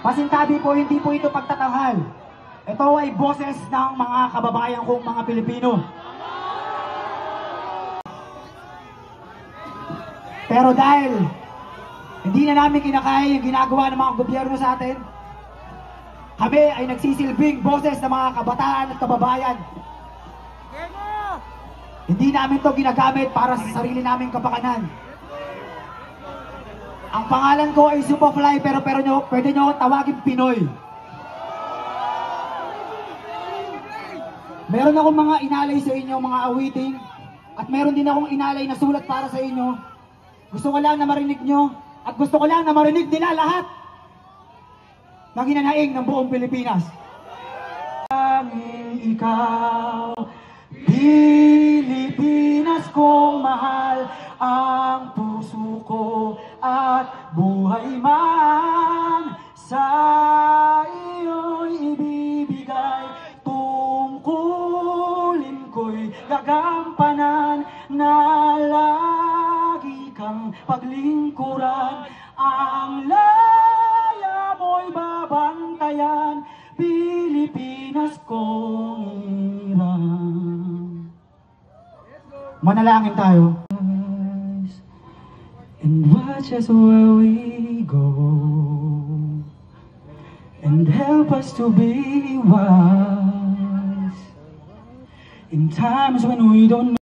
Pasintabi po, hindi po ito pagtatanghal. Ito ay boses ng mga kababayan kong mga Pilipino. Pero dahil hindi na namin kinakaya yung ginagawa ng mga gobyerno sa atin, kami ay nagsisilbing boses ng mga kabataan at kababayan. Hindi namin to ginagamit para sa sarili naming kapakanan. Ang pangalan ko ay Superfly, pero pwede nyo akong tawagin Pinoy. Meron akong mga inalay sa inyo, mga awiting, at meron din akong inalay na sulat para sa inyo. Gusto ko lang na marinig nyo, at gusto ko lang na marinig nila lahat ng hinanaing ng buong Pilipinas. Ikaw, Pilipinas kong mahal, ang puso ko at buhay man sa iyo'y ibibigay. Tungkulin ko'y gagampanan na lagi kang paglingkuran. Ang laya mo'y babantayan, Pilipinas kong hirang. Manalangin tayo. And watch us where we go, and help us to be wise in times when we don't know.